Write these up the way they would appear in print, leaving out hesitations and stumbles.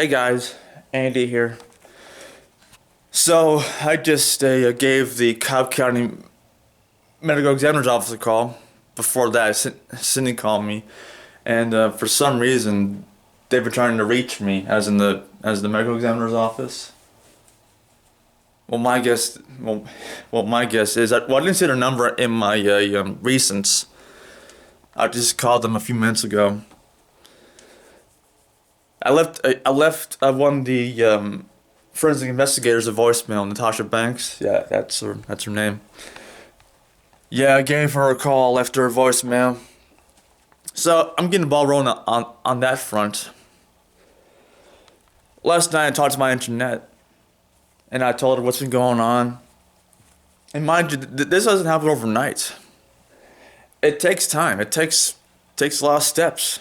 Hey guys, Andy here. So I just gave the Cobb County Medical Examiner's Office a call. Before that, Cindy called me, and for some reason they've been trying to reach me, as the medical examiner's office. Well, my guess is that I didn't see their number in my recents. I just called them a few minutes ago. I won the forensic investigators a voicemail, Natasha Banks. Yeah, that's her name. Yeah, I gave her a call, left her a voicemail. So I'm getting the ball rolling on that front. Last night I talked to my internet, and I told her what's been going on. And mind you, this doesn't happen overnight. It takes time. It takes a lot of steps.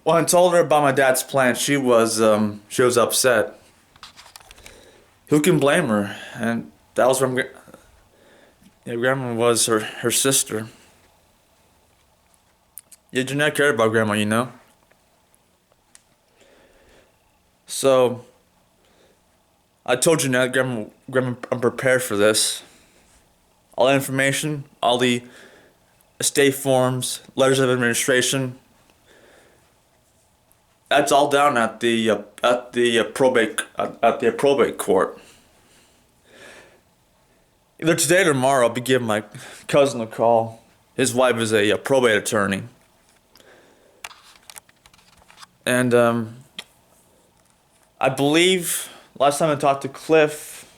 When I told her about my dad's plan, she was upset. Who can blame her? And that was from yeah, grandma was her sister. Yeah, Jeanette cared about grandma, you know. So I told Jeanette, grandma, I'm prepared for this. All the information, all the estate forms, letters of administration. That's all down at the probate court. Either today or tomorrow, I'll be giving my cousin a call. His wife is a probate attorney, and I believe last time I talked to Cliff,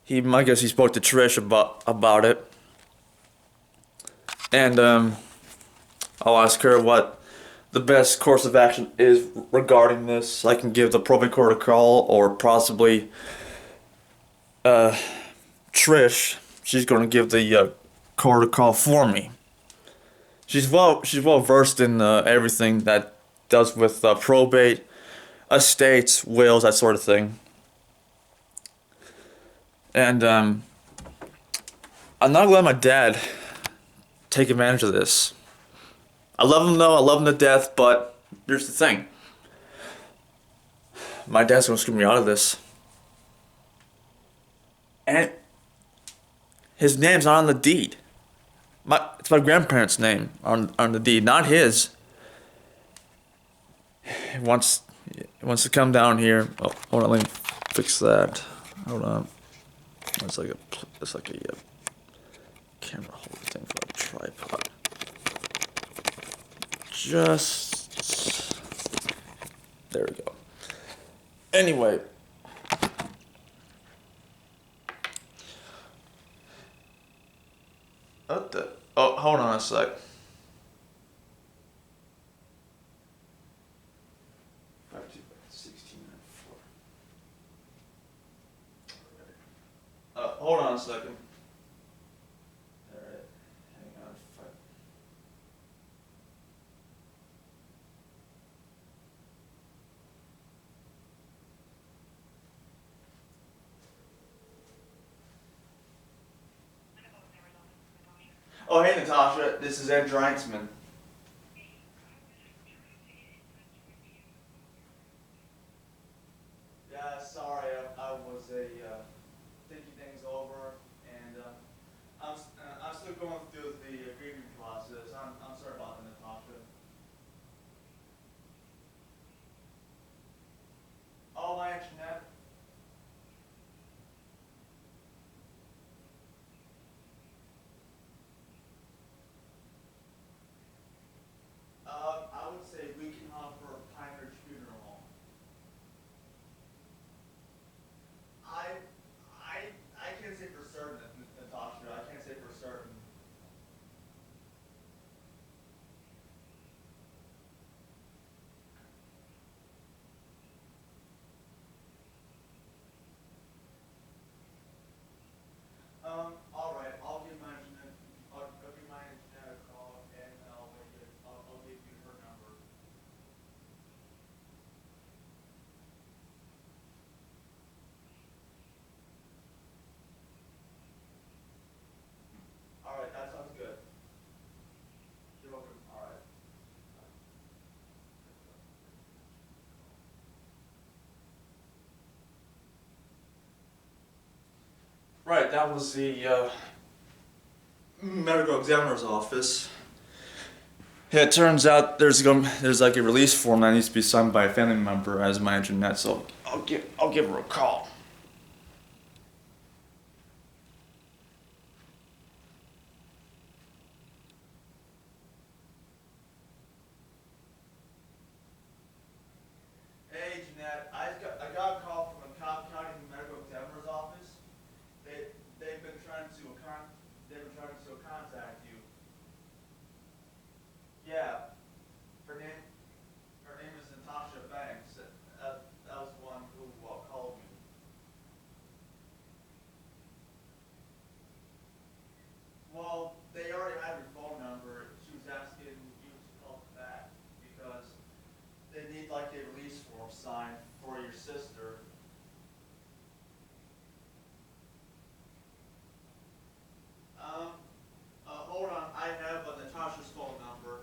I guess he spoke to Trish about it, and I'll ask her what the best course of action is regarding this. I can give the probate court a call, or possibly Trish. She's going to give the court a call for me. She's well versed in everything that does with probate, estates, wills, that sort of thing. And I'm not gonna let my dad take advantage of this. I love him though. I love him to death. But here's the thing. My dad's gonna screw me out of this. And his name's not on the deed. It's my grandparents' name on the deed, not his. He wants to come down here. Oh, hold on, let me fix that. Hold on. It's like a camera holder thing for a tripod. Just there we go. Anyway. What the? Oh, hold on a sec. 1694. Hold on a second. Alright, hang on. Oh, hey Natasha, this is Ed Dreitzman. Yeah, sorry, I was thinking things over, and I'm still going through the grieving process. I'm sorry about that, Natasha. Oh, my internet. Right, that was the medical examiner's office. Yeah, it turns out there's like a release form that needs to be signed by a family member as my internet, so I'll give her a call. Hey Jeanette, I got a call from the Cobb County Medical Examiner's office. They've been trying to contact you. Yeah, her name is Natasha Banks. That was the one who called me. Well, they already have your phone number. She was asking you to call them back because they need like a release form signed for your sister. Hold on. I have Natasha's phone number.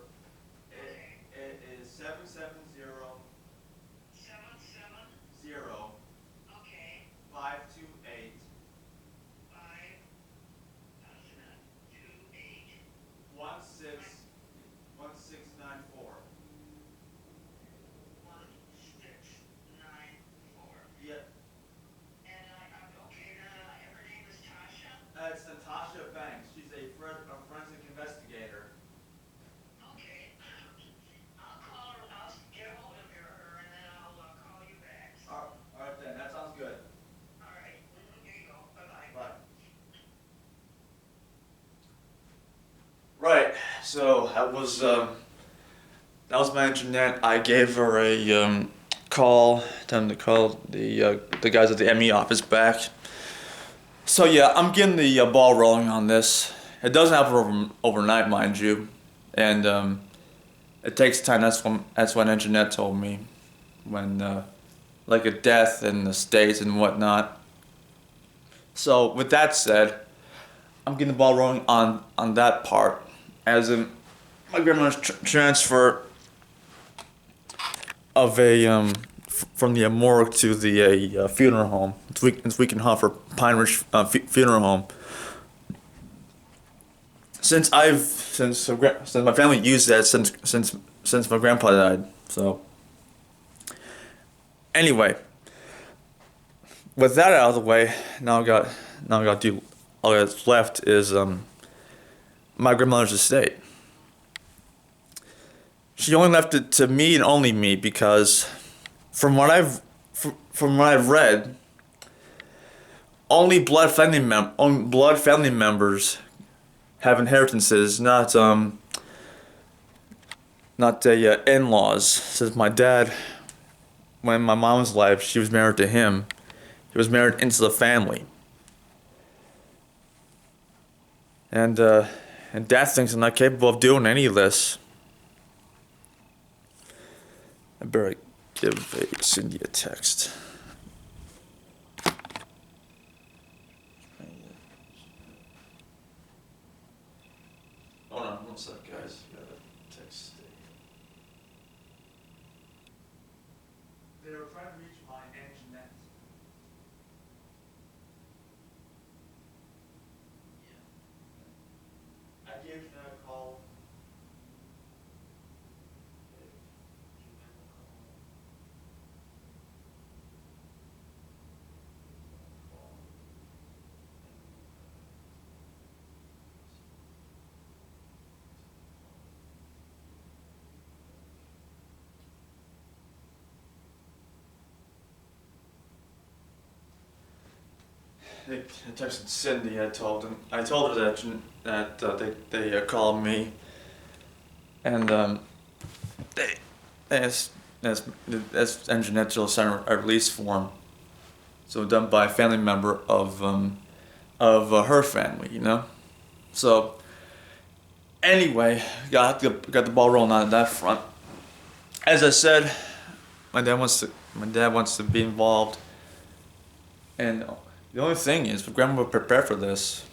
It is 770 Okay. 528 528 1694. 1694. Yeah, And okay, her name is Tasha? it's Natasha Banks. She's a forensic investigator. Okay. I'll call her, I'll get a hold of her and then I'll call you back. All right then. That sounds good. All right. Here you go. Bye-bye. Bye. Right. So that was my internet. I gave her a call. Time to call the guys at the ME office back. So yeah, I'm getting the ball rolling on this. It doesn't happen overnight, mind you, and it takes time. That's what internet told me, when like a death in the States and whatnot. So with that said, I'm getting the ball rolling on that part, as in my grandmother's transfer of a from the morgue to the funeral home. It's Weekend Hoffer Pine Ridge Funeral Home. Since my family used that since my grandpa died. So anyway, with that out of the way, now I got to all that's left is my grandmother's estate. She only left it to me and only me because from what I've read, only blood family members have inheritances, not the in-laws. Since my dad, when my mom was alive, she was married to him. He was married into the family. And Dad thinks I'm not capable of doing any of this. I better give Cindy a text. Hold on, one sec, guys. Gotta text. They were trying to reach my Aunt Jeanette. Yeah. I gave Jeanette a call. They texted Cindy. I told her that they called me, and as Jeanette will send a release form, so done by a family member of her family, you know. So anyway, got the ball rolling on that front. As I said, my dad wants to be involved, and the only thing is, for Grandma to prepare for this,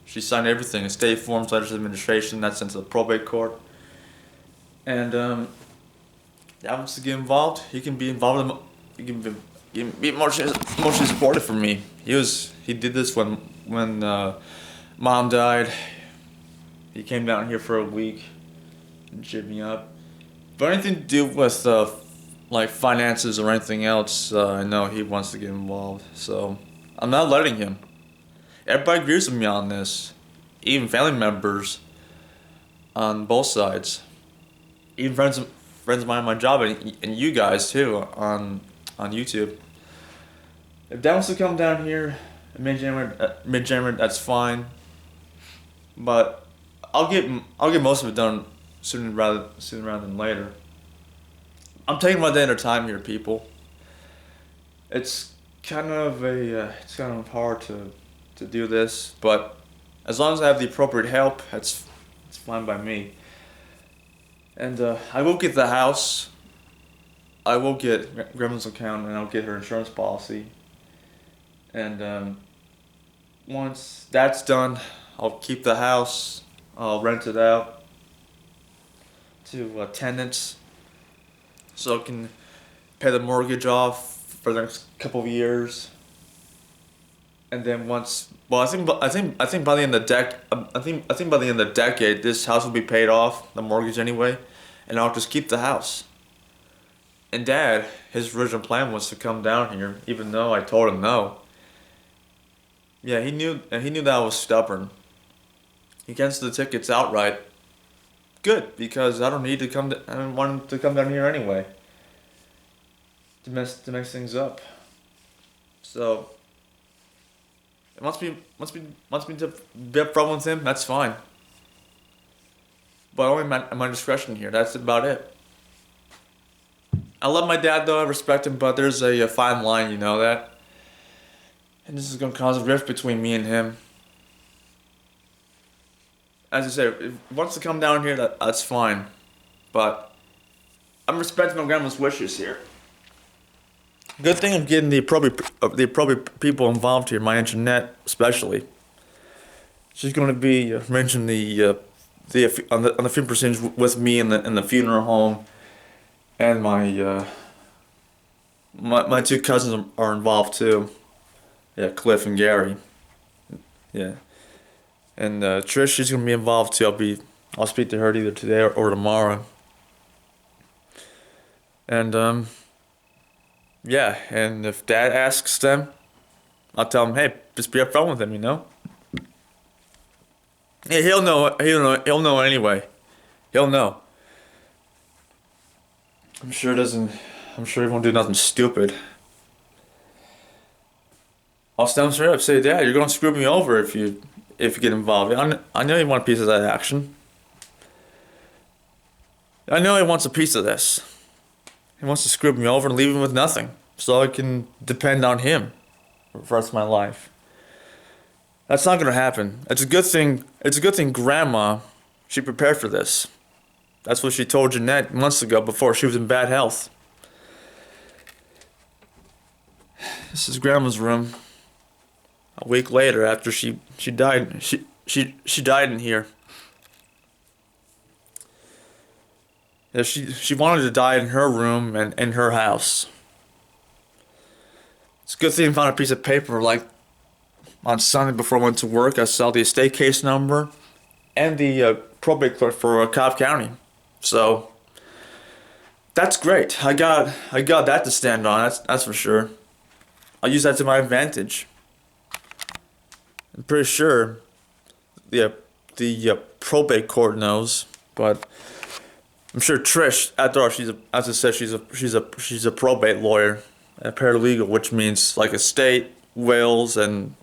she signed everything: estate forms, letters of administration, that's sent to the probate court. And Dad wants to get involved. He can be involved. He can be emotionally supportive for me. He did this when when mom died. He came down here for a week and cheered me up. But anything to do with like finances or anything else, I know he wants to get involved. So I'm not letting him. Everybody agrees with me on this, even family members on both sides, even friends of mine on my job, and you guys too on YouTube. If Dad wants to come down here in mid-January, that's fine. But I'll get most of it done sooner rather than later. I'm taking my day at a time here, people. It's kind of hard to do this, but as long as I have the appropriate help, it's fine by me. And I will get the house. I will get Grandma's account, and I'll get her insurance policy. And once that's done, I'll keep the house. I'll rent it out to tenants, so I can pay the mortgage off for the next couple of years. And then once, well, I think by the end of the decade, this house will be paid off, the mortgage anyway, and I'll just keep the house. And Dad, his original plan was to come down here, even though I told him no. Yeah, he knew that I was stubborn. He canceled the tickets outright. Good, because I don't need to come. I don't want him to come down here anyway. To mess things up. So, it wants me to be upfront with him. That's fine. But only at my discretion here. That's about it. I love my dad though. I respect him, but there's a fine line. You know that. And this is gonna cause a rift between me and him. As I said, if he wants to come down here, that's fine. But I'm respecting my grandma's wishes here. Good thing I'm getting the appropriate people involved here, my Aunt Jeanette especially. She's going to be arranging the on the funeral proceedings with me in the funeral home, and my two cousins are involved too. Yeah, Cliff and Gary. Yeah. And Trish, she's gonna be involved too. I'll speak to her either today or tomorrow. And yeah. And if Dad asks them, I'll tell him, hey, just be upfront with him, you know. Yeah, he'll know. He'll know anyway. He'll know. I'm sure he won't do nothing stupid. I'll stand him straight up. Say, Dad, you're gonna screw me over if you get involved. I know you want a piece of that action. I know he wants a piece of this. He wants to screw me over and leave me with nothing, so I can depend on him for the rest of my life. That's not gonna happen. It's a good thing Grandma, she prepared for this. That's what she told Jeanette months ago before she was in bad health. This is Grandma's room. A week later, after she died, she died in here. Yeah, she wanted to die in her room and in her house. It's a good thing I found a piece of paper. Like on Sunday before I went to work, I saw the estate case number and the probate clerk for Cobb County. So that's great. I got that to stand on. That's for sure. I'll use that to my advantage. I'm pretty sure the probate court knows, but I'm sure Trish, after all, as I said, she's a probate lawyer, a paralegal, which means like estate, wills, and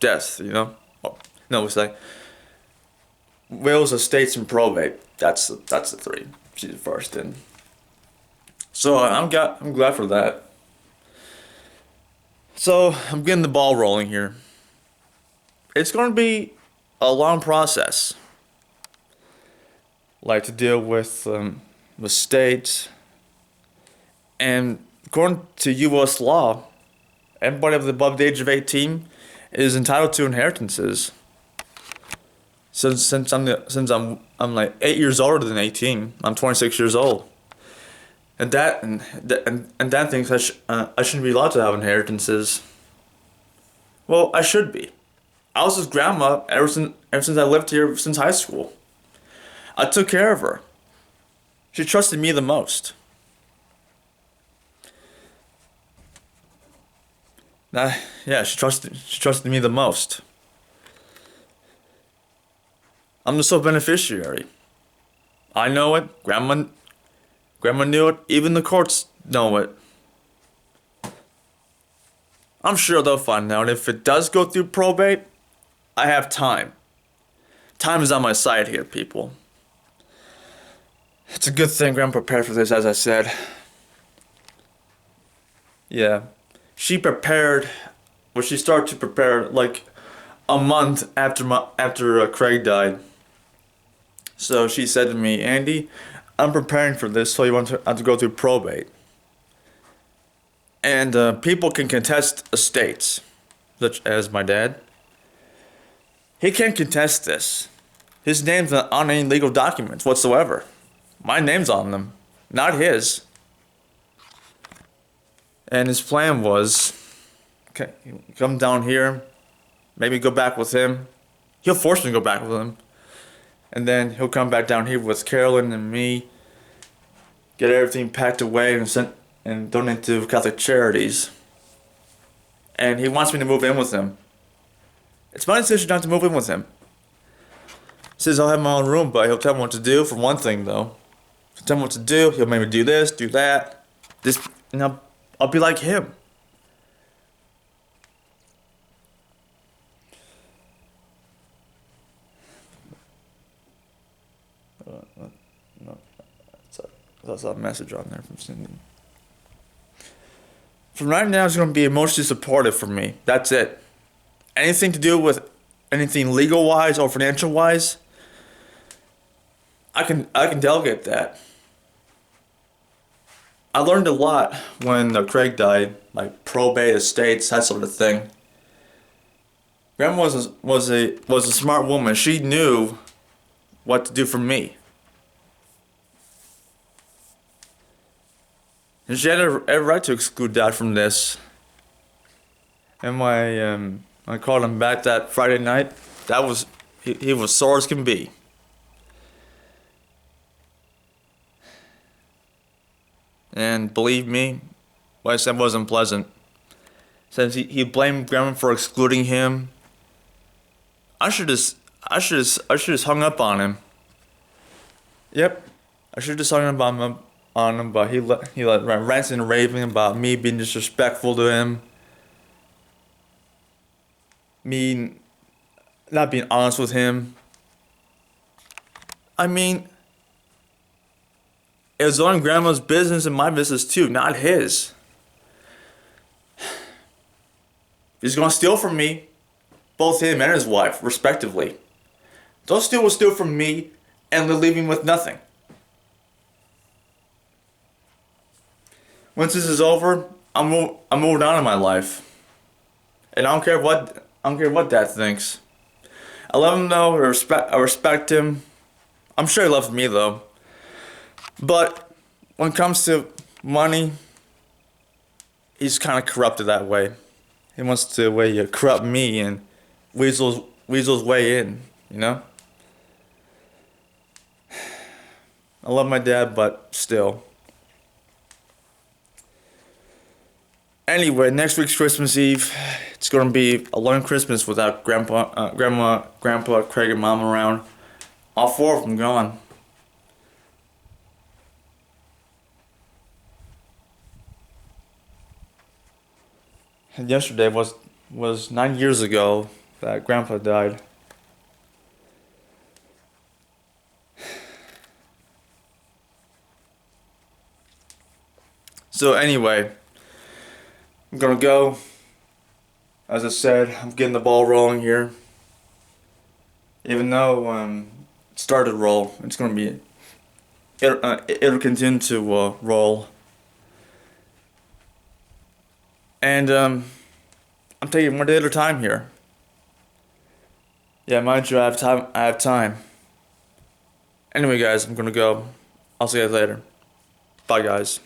death. You know, no, we say wills, estates, and probate. That's the three. She's the first in. So I'm glad for that. So I'm getting the ball rolling here. It's going to be a long process, like to deal with the states, and according to U.S. law, everybody above the age of 18 is entitled to inheritances. Since I'm like 8 years older than 18, I'm 26 years old. and Dad thinks I shouldn't be allowed to have inheritances. Well, I should be. I was his grandma ever since I lived here since high school. I took care of her. She trusted me the most. Yeah, she trusted me the most. I'm the sole beneficiary. I know it. Grandma knew it. Even the courts know it. I'm sure they'll find out. If it does go through probate, I have time. Time is on my side here, people. It's a good thing Grandma prepared for this, as I said. Yeah. She prepared, well, she started to prepare like a month after Craig died. So she said to me, Andy, I'm preparing for this so you want to have to go through probate. And people can contest estates, such as my dad. He can't contest this. His name's not on any legal documents whatsoever. My name's on them, not his. And his plan was, okay, come down here, maybe go back with him. He'll force me to go back with him. And then he'll come back down here with Carolyn and me, get everything packed away and donate to Catholic charities. And he wants me to move in with him. It's my decision not to move in with him. He says I'll have my own room, but he'll tell me what to do. For one thing, though, he'll tell me what to do. He'll make me do this, do that. I'll be like him. No, that's a message on there from Cindy. From right now, it's going to be emotionally supportive for me. That's it. Anything to do with anything legal-wise or financial-wise, I can delegate that. I learned a lot when Craig died, like probate, estates, that sort of thing. Grandma was a smart woman. She knew what to do for me. And she had every right to exclude Dad from this. And I called him back that Friday night. He was sore as can be. And believe me, what I said wasn't pleasant. Since he blamed Grandma for excluding him, I should just hung up on him. Yep, I should just hung up on him, but he ranting and raving about me being disrespectful to him, me not being honest with him. I mean, it was on Grandma's business and my business too, not his. He's gonna steal from me, both him and his wife, respectively. Those steal will steal from me and they'll leave me with nothing. Once this is over, I'm moving on in my life, and I don't care what Dad thinks. I love him though. I respect him. I'm sure he loves me though. But when it comes to money, he's kind of corrupted that way. He wants to corrupt me and weasel his way in, you know? I love my dad, but still. Anyway, next week's Christmas Eve, it's gonna be a long Christmas without Grandpa, Craig, and Mom around. All four of them gone. And yesterday was 9 years ago that Grandpa died. So anyway, I'm gonna go. As I said, I'm getting the ball rolling here. Even though it started to roll, it's gonna be it'll continue to roll. And I'm taking one day at a time here. Yeah, mind you, I have time. Anyway, guys, I'm gonna go. I'll see you guys later. Bye, guys.